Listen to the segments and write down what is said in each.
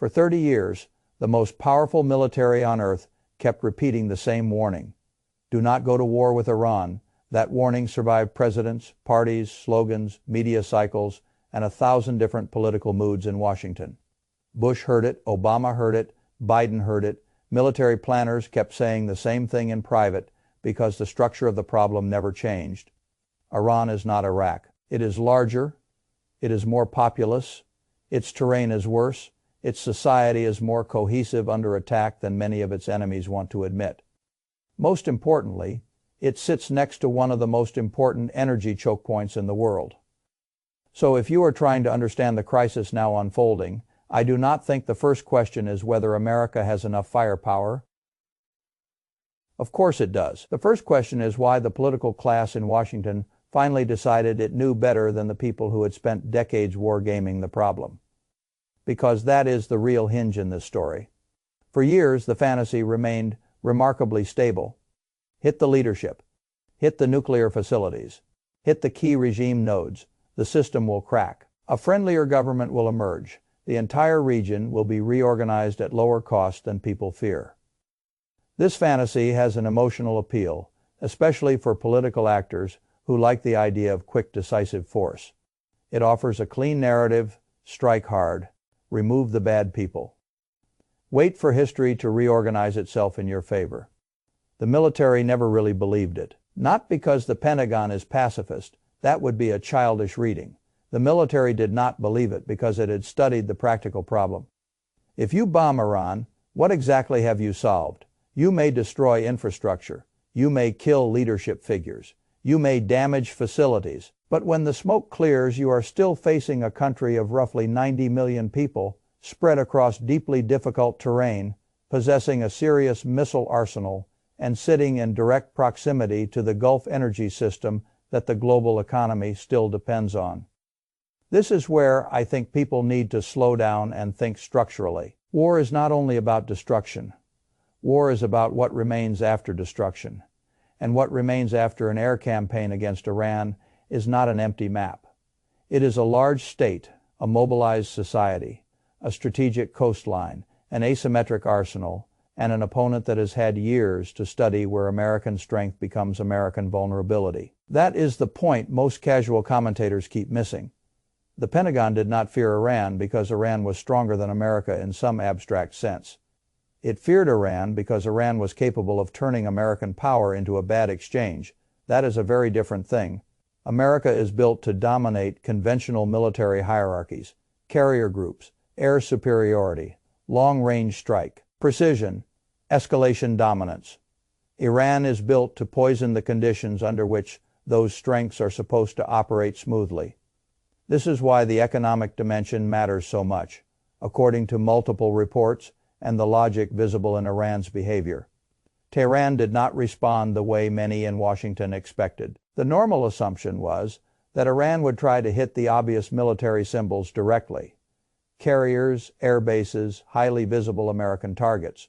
For 30 years, the most powerful military on earth kept repeating the same warning. Do not go to war with Iran. That warning survived presidents, parties, slogans, media cycles, and 1,000 different political moods in Washington. Bush heard it, Obama heard it, Biden heard it. Military planners kept saying the same thing in private because the structure of the problem never changed. Iran is not Iraq. It is larger. It is more populous. Its terrain is worse. Its society is more cohesive under attack than many of its enemies want to admit. Most importantly, it sits next to one of the most important energy choke points in the world. So if you are trying to understand the crisis now unfolding, I do not think the first question is whether America has enough firepower. Of course it does. The first question is why the political class in Washington finally decided it knew better than the people who had spent decades wargaming the problem. Because that is the real hinge in this story. For years, the fantasy remained remarkably stable. Hit the leadership. Hit the nuclear facilities. Hit the key regime nodes. The system will crack. A friendlier government will emerge. The entire region will be reorganized at lower cost than people fear. This fantasy has an emotional appeal, especially for political actors who like the idea of quick, decisive force. It offers a clean narrative, strike hard, remove the bad people. Wait for history to reorganize itself in your favor. The military never really believed it. Not because the Pentagon is pacifist. That would be a childish reading. The military did not believe it because it had studied the practical problem. If you bomb Iran, what exactly have you solved? You may destroy infrastructure. You may kill leadership figures. You may damage facilities. But when the smoke clears, you are still facing a country of roughly 90 million people, spread across deeply difficult terrain, possessing a serious missile arsenal, and sitting in direct proximity to the Gulf energy system that the global economy still depends on. This is where I think people need to slow down and think structurally. War is not only about destruction. War is about what remains after destruction. And what remains after an air campaign against Iran is not an empty map. It is a large state, a mobilized society, a strategic coastline, an asymmetric arsenal, and an opponent that has had years to study where American strength becomes American vulnerability. That is the point most casual commentators keep missing. The Pentagon did not fear Iran because Iran was stronger than America in some abstract sense. It feared Iran because Iran was capable of turning American power into a bad exchange. That is a very different thing. America is built to dominate conventional military hierarchies, carrier groups, air superiority, long-range strike, precision, escalation dominance. Iran is built to poison the conditions under which those strengths are supposed to operate smoothly. This is why the economic dimension matters so much, according to multiple reports and the logic visible in Iran's behavior. Tehran did not respond the way many in Washington expected. The normal assumption was that Iran would try to hit the obvious military symbols directly: carriers, air bases, highly visible American targets.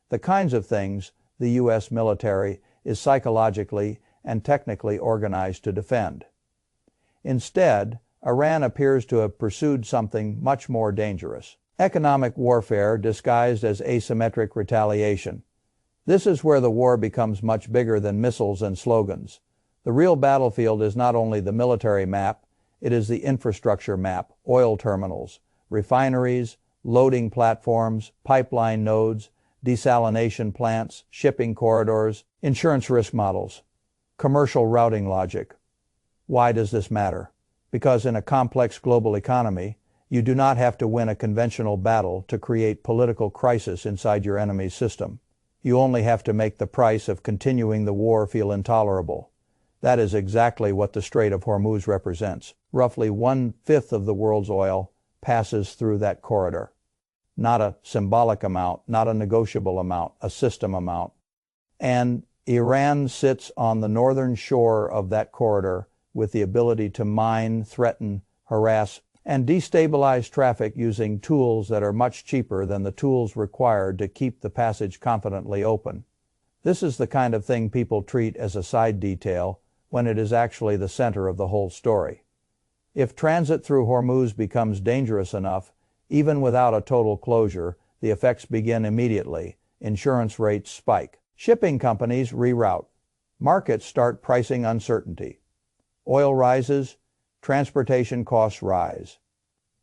The kinds of things the U.S. military is psychologically and technically organized to defend. Instead, Iran appears to have pursued something much more dangerous: economic warfare disguised as asymmetric retaliation. This is where the war becomes much bigger than missiles and slogans. The real battlefield is not only the military map, it is the infrastructure map: oil terminals, refineries, loading platforms, pipeline nodes, desalination plants, shipping corridors, insurance risk models, commercial routing logic. Why does this matter? Because in a complex global economy, you do not have to win a conventional battle to create political crisis inside your enemy's system. You only have to make the price of continuing the war feel intolerable. That is exactly what the Strait of Hormuz represents. Roughly 1/5 of the world's oil passes through that corridor. Not a symbolic amount, not a negotiable amount, a system amount. And Iran sits on the northern shore of that corridor with the ability to mine, threaten, harass, and destabilize traffic using tools that are much cheaper than the tools required to keep the passage confidently open. This is the kind of thing people treat as a side detail when it is actually the center of the whole story. If transit through Hormuz becomes dangerous enough, Even without a total closure, the effects begin immediately. Insurance rates spike. Shipping companies reroute. Markets start pricing uncertainty. Oil rises, transportation costs rise.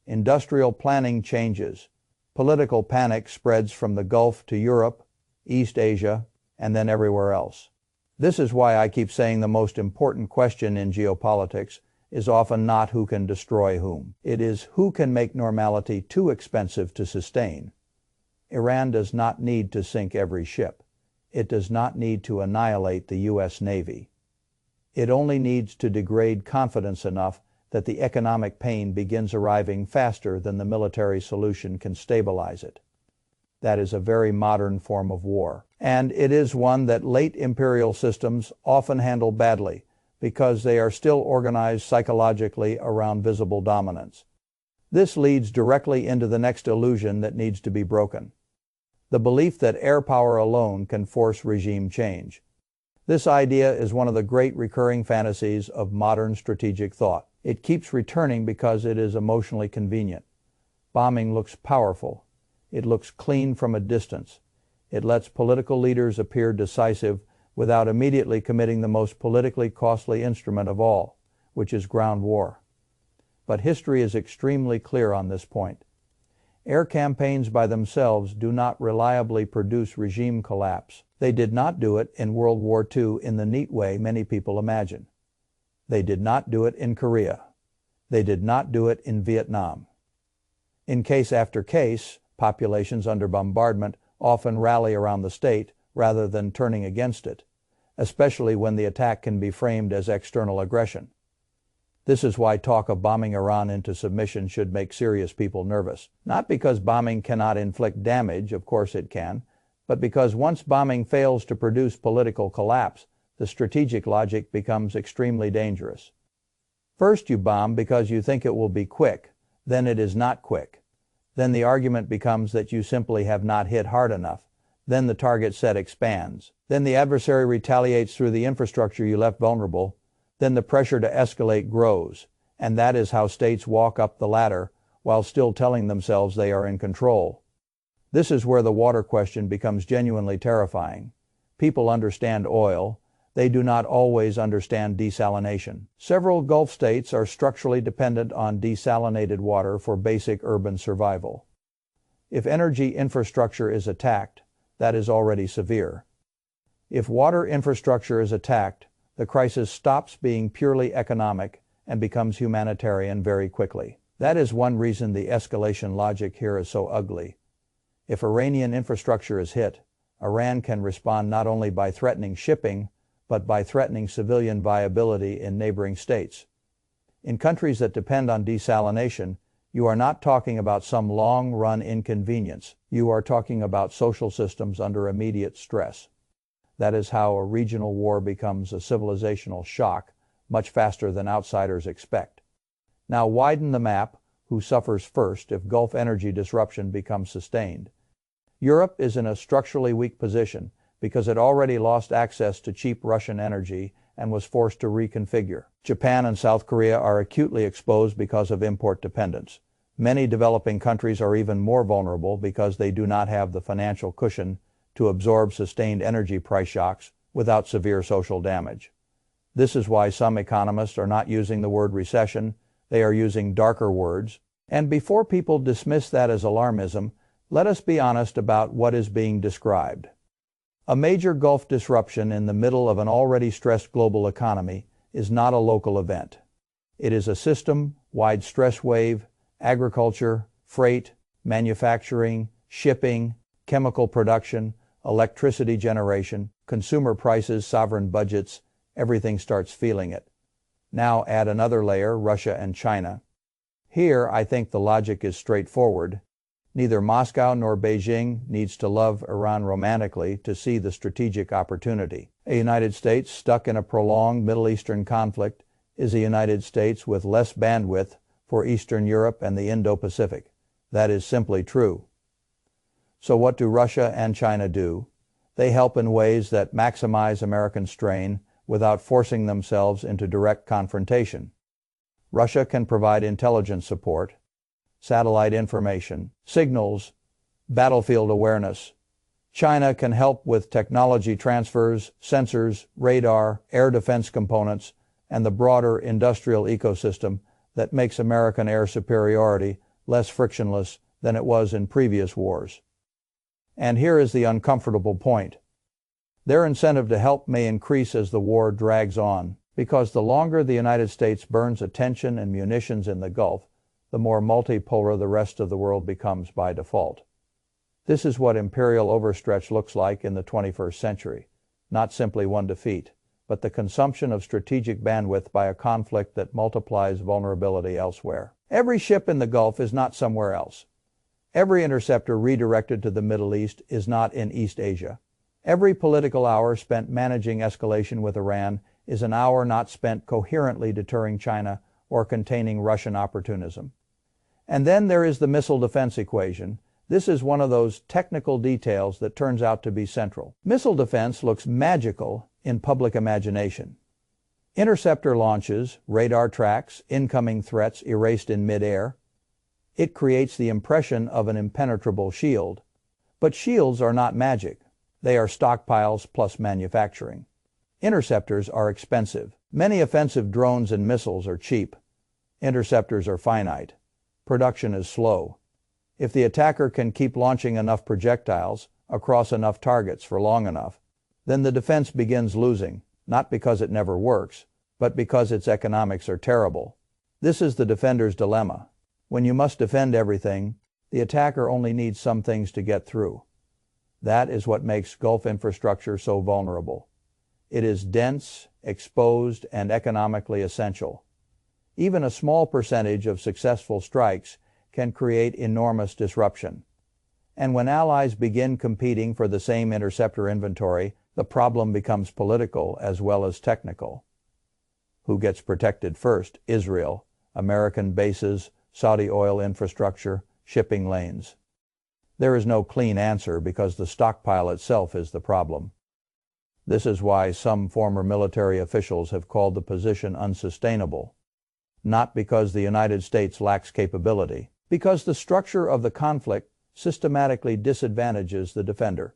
Industrial planning changes. Political panic spreads from the Gulf to Europe, East Asia, and then everywhere else. This is why I keep saying the most important question in geopolitics is often not who can destroy whom. It is who can make normality too expensive to sustain. Iran does not need to sink every ship. It does not need to annihilate the U.S. Navy. It only needs to degrade confidence enough that the economic pain begins arriving faster than the military solution can stabilize it. That is a very modern form of war. And it is one that late imperial systems often handle badly because they are still organized psychologically around visible dominance. This leads directly into the next illusion that needs to be broken. The belief that air power alone can force regime change. This idea is one of the great recurring fantasies of modern strategic thought. It keeps returning because it is emotionally convenient. Bombing looks powerful. It looks clean from a distance. It lets political leaders appear decisive without immediately committing the most politically costly instrument of all, which is ground war. But history is extremely clear on this point. Air campaigns by themselves do not reliably produce regime collapse. They did not do it in World War II in the neat way many people imagine. They did not do it in Korea. They did not do it in Vietnam. In case after case, populations under bombardment often rally around the state rather than turning against it, especially when the attack can be framed as external aggression. This is why talk of bombing Iran into submission should make serious people nervous. Not because bombing cannot inflict damage, of course it can, but because once bombing fails to produce political collapse, the strategic logic becomes extremely dangerous. First you bomb because you think it will be quick, then it is not quick. Then the argument becomes that you simply have not hit hard enough. Then the target set expands. Then the adversary retaliates through the infrastructure you left vulnerable. Then the pressure to escalate grows, and that is how states walk up the ladder while still telling themselves they are in control. This is where the water question becomes genuinely terrifying. People understand oil. They do not always understand desalination. Several Gulf states are structurally dependent on desalinated water for basic urban survival. If energy infrastructure is attacked, that is already severe. If water infrastructure is attacked, the crisis stops being purely economic and becomes humanitarian very quickly. That is one reason the escalation logic here is so ugly. If Iranian infrastructure is hit, Iran can respond not only by threatening shipping, but by threatening civilian viability in neighboring states. In countries that depend on desalination, you are not talking about some long-run inconvenience. You are talking about social systems under immediate stress. That is how a regional war becomes a civilizational shock much faster than outsiders expect. Now widen the map. Who suffers first if Gulf energy disruption becomes sustained? Europe is in a structurally weak position because it already lost access to cheap Russian energy and was forced to reconfigure. Japan and South Korea are acutely exposed because of import dependence. Many developing countries are even more vulnerable because they do not have the financial cushion to absorb sustained energy price shocks without severe social damage. This is why some economists are not using the word recession. They are using darker words. And before people dismiss that as alarmism, let us be honest about what is being described. A major Gulf disruption in the middle of an already stressed global economy is not a local event. It is a system-wide stress wave. Agriculture, freight, manufacturing, shipping, chemical production, electricity generation, consumer prices, sovereign budgets, everything starts feeling it. Now add another layer, Russia and China. Here, I think the logic is straightforward. Neither Moscow nor Beijing needs to love Iran romantically to see the strategic opportunity. A United States stuck in a prolonged Middle Eastern conflict is a United States with less bandwidth for Eastern Europe and the Indo-Pacific. That is simply true. So what do Russia and China do? They help in ways that maximize American strain without forcing themselves into direct confrontation. Russia can provide intelligence support. satellite information, signals, battlefield awareness. China can help with technology transfers, sensors, radar, air defense components, and the broader industrial ecosystem that makes American air superiority less frictionless than it was in previous wars. And here is the uncomfortable point. Their incentive to help may increase as the war drags on, because the longer the United States burns attention and munitions in the Gulf, the more multipolar the rest of the world becomes by default. This is what imperial overstretch looks like in the 21st century, not simply one defeat, but the consumption of strategic bandwidth by a conflict that multiplies vulnerability elsewhere. Every ship in the Gulf is not somewhere else. Every interceptor redirected to the Middle East is not in East Asia. Every political hour spent managing escalation with Iran is an hour not spent coherently deterring China or containing Russian opportunism. And then there is the missile defense equation. This is one of those technical details that turns out to be central. Missile defense looks magical in public imagination. Interceptor launches, radar tracks, incoming threats erased in midair. It creates the impression of an impenetrable shield. But shields are not magic. They are stockpiles plus manufacturing. Interceptors are expensive. Many offensive drones and missiles are cheap. Interceptors are finite. Production is slow. If the attacker can keep launching enough projectiles across enough targets for long enough, then the defense begins losing, not because it never works, but because its economics are terrible. This is the defender's dilemma. When you must defend everything, the attacker only needs some things to get through. That is what makes Gulf infrastructure so vulnerable. It is dense, exposed, and economically essential. Even a small percentage of successful strikes can create enormous disruption. And when allies begin competing for the same interceptor inventory, the problem becomes political as well as technical. Who gets protected first? Israel, American bases, Saudi oil infrastructure, shipping lanes. There is no clean answer because the stockpile itself is the problem. This is why some former military officials have called the position unsustainable. Not because the United States lacks capability, because the structure of the conflict systematically disadvantages the defender.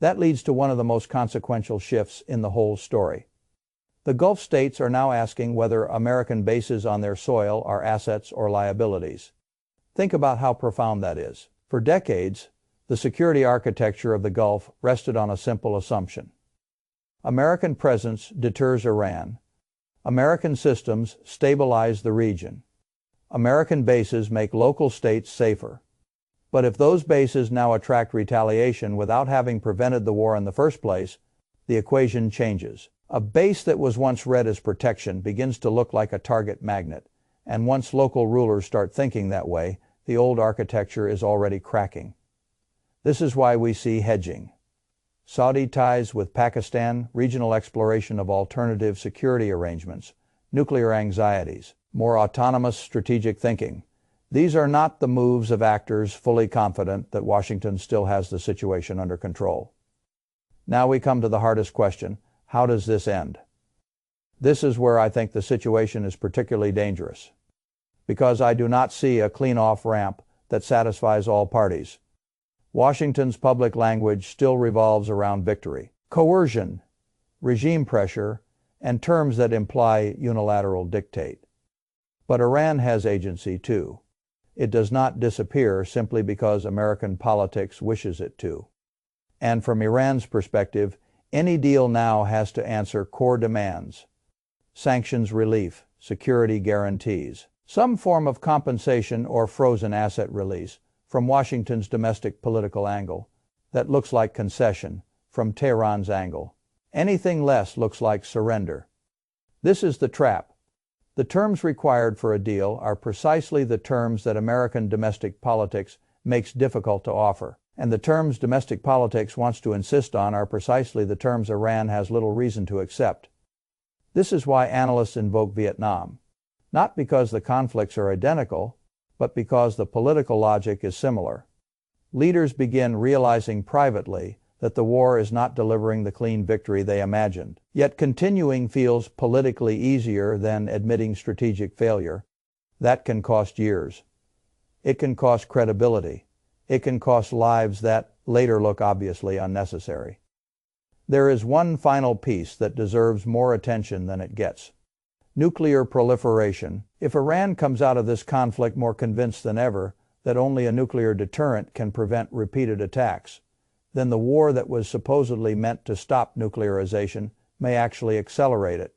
That leads to one of the most consequential shifts in the whole story. The Gulf states are now asking whether American bases on their soil are assets or liabilities. Think about how profound that is. For decades, the security architecture of the Gulf rested on a simple assumption. American presence deters Iran. American systems stabilize the region. American bases make local states safer. But if those bases now attract retaliation without having prevented the war in the first place, the equation changes. A base that was once read as protection begins to look like a target magnet, and once local rulers start thinking that way, the old architecture is already cracking. This is why we see hedging. Saudi ties with Pakistan, regional exploration of alternative security arrangements, nuclear anxieties, more autonomous strategic thinking. These are not the moves of actors fully confident that Washington still has the situation under control. Now we come to the hardest question: how does this end? This is where I think the situation is particularly dangerous, because I do not see a clean off-ramp that satisfies all parties. Washington's public language still revolves around victory, coercion, regime pressure, and terms that imply unilateral dictate. But Iran has agency too. It does not disappear simply because American politics wishes it to. And from Iran's perspective, any deal now has to answer core demands: sanctions relief, security guarantees, some form of compensation or frozen asset release from Washington's domestic political angle that looks like concession from Tehran's angle. Anything less looks like surrender. This is the trap. The terms required for a deal are precisely the terms that American domestic politics makes difficult to offer, and the terms domestic politics wants to insist on are precisely the terms Iran has little reason to accept. This is why analysts invoke Vietnam, not because the conflicts are identical, but because the political logic is similar. Leaders begin realizing privately that the war is not delivering the clean victory they imagined. Yet continuing feels politically easier than admitting strategic failure. That can cost years. It can cost credibility. It can cost lives that later look obviously unnecessary. There is one final piece that deserves more attention than it gets. Nuclear proliferation. If Iran comes out of this conflict more convinced than ever that only a nuclear deterrent can prevent repeated attacks, then the war that was supposedly meant to stop nuclearization may actually accelerate it.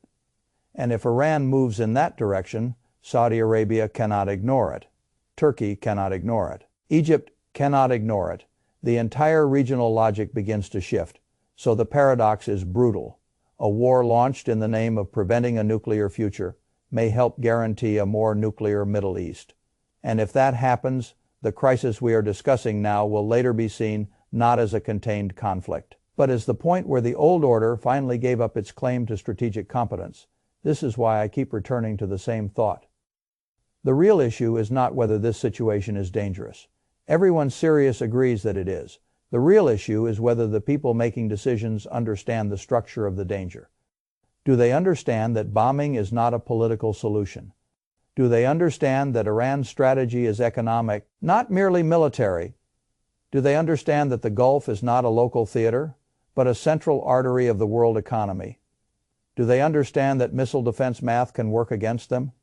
And if Iran moves in that direction, Saudi Arabia cannot ignore it. Turkey cannot ignore it. Egypt cannot ignore it. The entire regional logic begins to shift. So the paradox is brutal. A war launched in the name of preventing a nuclear future may help guarantee a more nuclear Middle East. And if that happens, the crisis we are discussing now will later be seen not as a contained conflict, but as the point where the old order finally gave up its claim to strategic competence. This is why I keep returning to the same thought. The real issue is not whether this situation is dangerous. Everyone serious agrees that it is. The real issue is whether the people making decisions understand the structure of the danger. Do they understand that bombing is not a political solution? Do they understand that Iran's strategy is economic, not merely military? Do they understand that the Gulf is not a local theater, but a central artery of the world economy? Do they understand that missile defense math can work against them?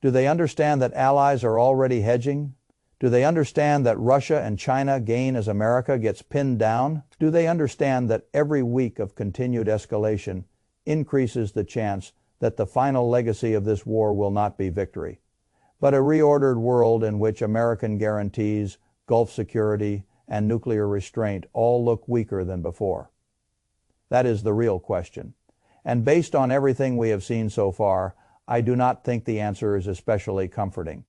Do they understand that allies are already hedging? Do they understand that Russia and China gain as America gets pinned down? Do they understand that every week of continued escalation increases the chance that the final legacy of this war will not be victory, but a reordered world in which American guarantees, Gulf security, and nuclear restraint all look weaker than before? That is the real question. And based on everything we have seen so far, I do not think the answer is especially comforting.